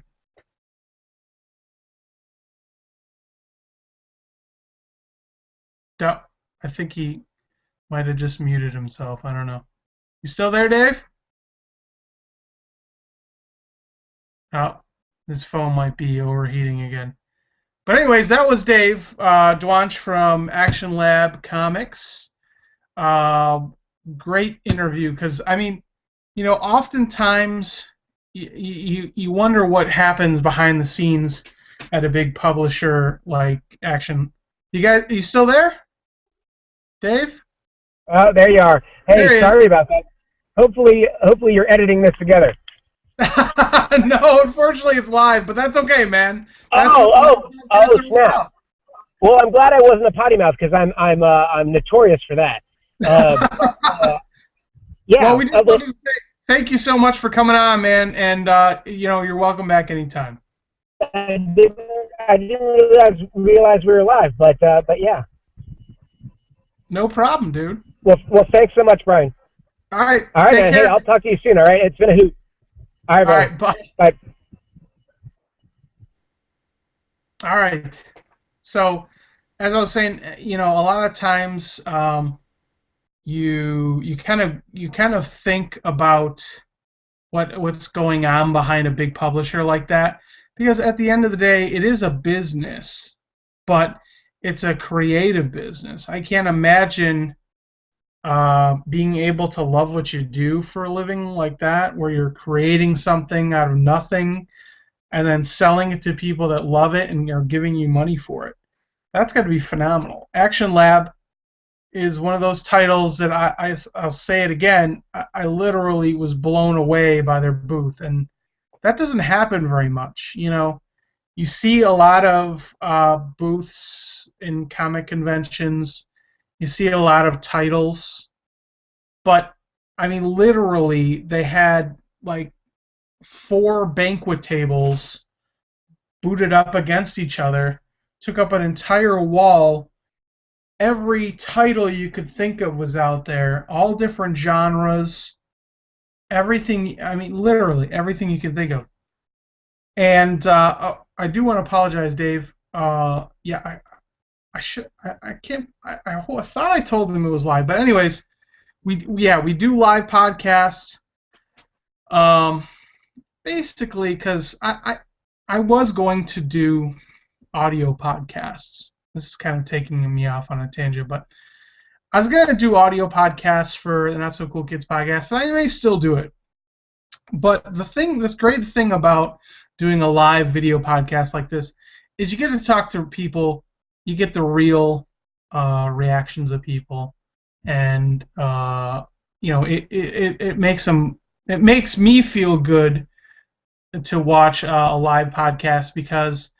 Duh. I think he might have just muted himself. I don't know. You still there, Dave? Oh, his phone might be overheating again. But anyways, that was Dave Dwonch from Action Lab Comics. Uh, Great interview because I mean, oftentimes you wonder what happens behind the scenes at a big publisher like Action. Are you still there, Dave? Oh, there you are. Hey, There he is. sorry about that. Hopefully you're editing this together. No, unfortunately it's live, but that's okay, man. That's Oh, what oh, podcasts oh, are all snap. about. Well, I'm glad I wasn't a potty mouth because I'm notorious for that. But Well, yeah, we just wanted to say thank you so much for coming on, man, and you're welcome back anytime. I didn't realize we were live, but yeah. No problem, dude. Well, thanks so much, Brian. All right, All right, take man. Hey, care. I'll talk to you soon. All right, it's been a hoot. All right, All brother. right, bye. Bye. All right. So, as I was saying, a lot of times you kind of think about what's going on behind a big publisher like that because at the end of the day, it is a business, but it's a creative business. I can't imagine being able to love what you do for a living like that, where you're creating something out of nothing and then selling it to people that love it and are giving you money for it. That's got to be phenomenal. Action Lab is one of those titles that I'll say it again. I literally was blown away by their booth, and that doesn't happen very much. You see a lot of booths in comic conventions. You see a lot of titles, but I mean, literally, they had like four banquet tables booted up against each other, took up an entire wall. Every title you could think of was out there, all different genres, everything. I mean, literally everything you could think of. And I do want to apologize, Dave. Yeah, I can't I thought I told them it was live, but anyways, we do live podcasts. Um, Basically, because I was going to do audio podcasts. This is kind of taking me off on a tangent, but I was going to do audio podcasts for the Not So Cool Kids podcast, and I may still do it. But this great thing about doing a live video podcast like this is you get to talk to people, you get the real reactions of people, and it makes me feel good to watch a live podcast because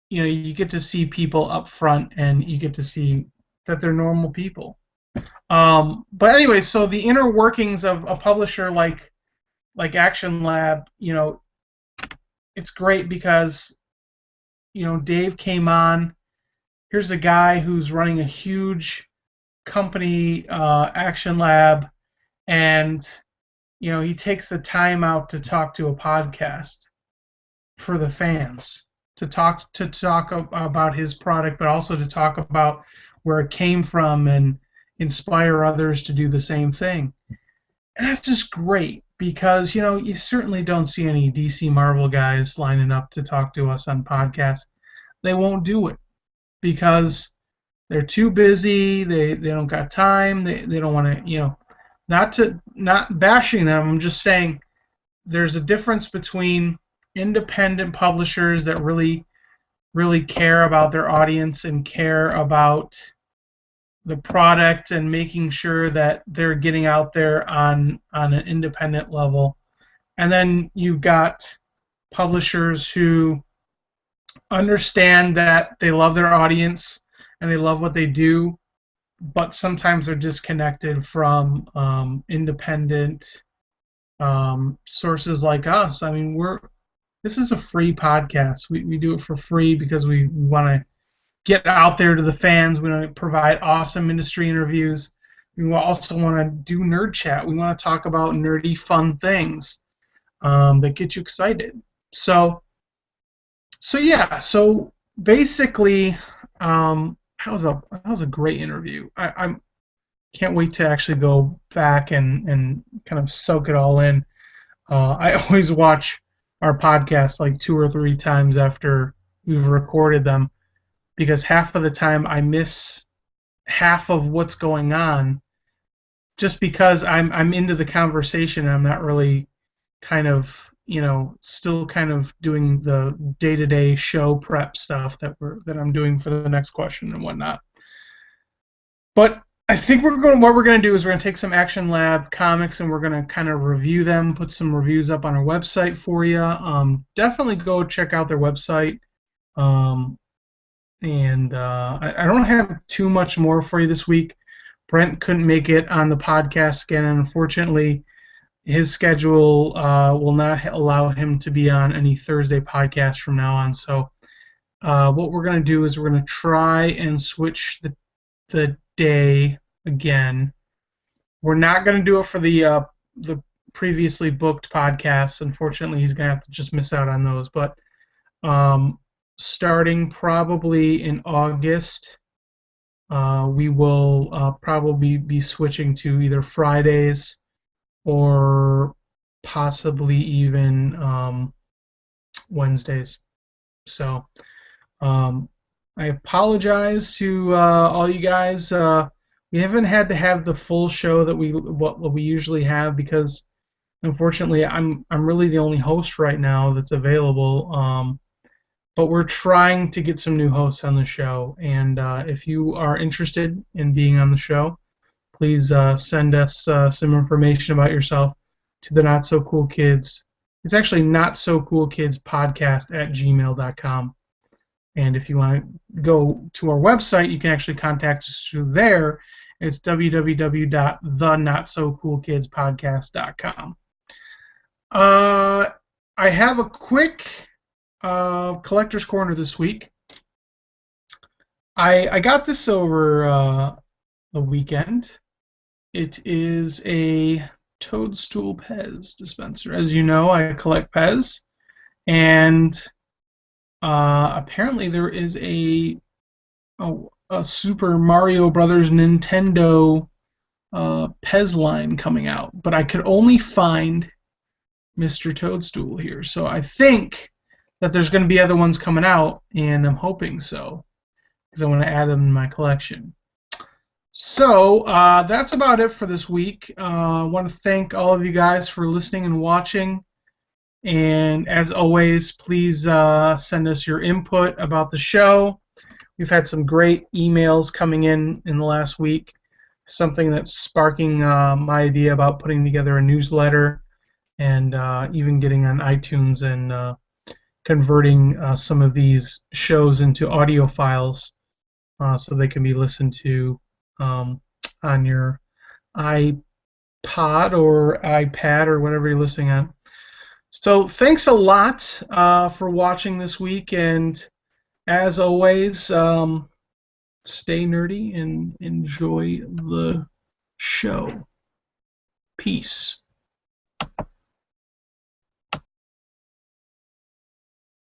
you get to see people up front and you get to see that they're normal people. But anyway, so the inner workings of a publisher like Action Lab, it's great because Dave came on. Here's a guy who's running a huge company, Action Lab, and he takes the time out to talk to a podcast for the fans, to talk about his product, but also to talk about where it came from and inspire others to do the same thing. And that's just great because you certainly don't see any DC Marvel guys lining up to talk to us on podcasts. They won't do it because they're too busy. They don't got time. They don't want to not bashing them. I'm just saying there's a difference between independent publishers that really care about their audience and care about the product and making sure that they're getting out there on an independent level. And then you've got publishers who understand that they love their audience and they love what they do, but sometimes they're disconnected from independent sources like us. I mean, this is a free podcast. We do it for free because we want to get out there to the fans. We want to provide awesome industry interviews. We also want to do nerd chat. We want to talk about nerdy, fun things that get you excited. So yeah. So basically, that was a great interview. I can't wait to actually go back and kind of soak it all in. I always watch our podcast like 2 or 3 times after we've recorded them because half of the time I miss half of what's going on just because I'm into the conversation and I'm not really kind of still kind of doing the day-to-day show prep stuff that I'm doing for the next question and whatnot. But I think what we're going to do is we're going to take some Action Lab comics and we're going to kind of review them, put some reviews up on our website for you. Definitely go check out their website. I don't have too much more for you this week. Brent couldn't make it on the podcast again, and unfortunately, his schedule will not allow him to be on any Thursday podcast from now on. So what we're going to do is we're going to try and switch the day again. We're not going to do it for the previously booked podcasts. Unfortunately, he's going to have to just miss out on those. But starting probably in August, we will probably be switching to either Fridays or possibly even Wednesdays. So I apologize to all you guys. We haven't had to have the full show that what we usually have because unfortunately I'm really the only host right now that's available. But we're trying to get some new hosts on the show, and if you are interested in being on the show, please send us some information about yourself to the Not So Cool Kids. It's actually notsocoolkidspodcast@gmail.com. And if you want to go to our website, you can actually contact us through there. It's www.thenotsocoolkidspodcast.com. I have a quick collector's corner this week. I got this over the weekend. It is a Toadstool Pez dispenser. As you know, I collect Pez, and apparently there is a a Super Mario Brothers Nintendo Pez line coming out, but I could only find Mr. Toadstool here. So I think that there's going to be other ones coming out, and I'm hoping so because I want to add them in my collection. So that's about it for this week. I want to thank all of you guys for listening and watching. And as always, please send us your input about the show. We've had some great emails coming in the last week. Something that's sparking my idea about putting together a newsletter and even getting on iTunes and converting some of these shows into audio files so they can be listened to on your iPod or iPad or whatever you're listening on. So thanks a lot for watching this week, and as always, stay nerdy and enjoy the show. Peace.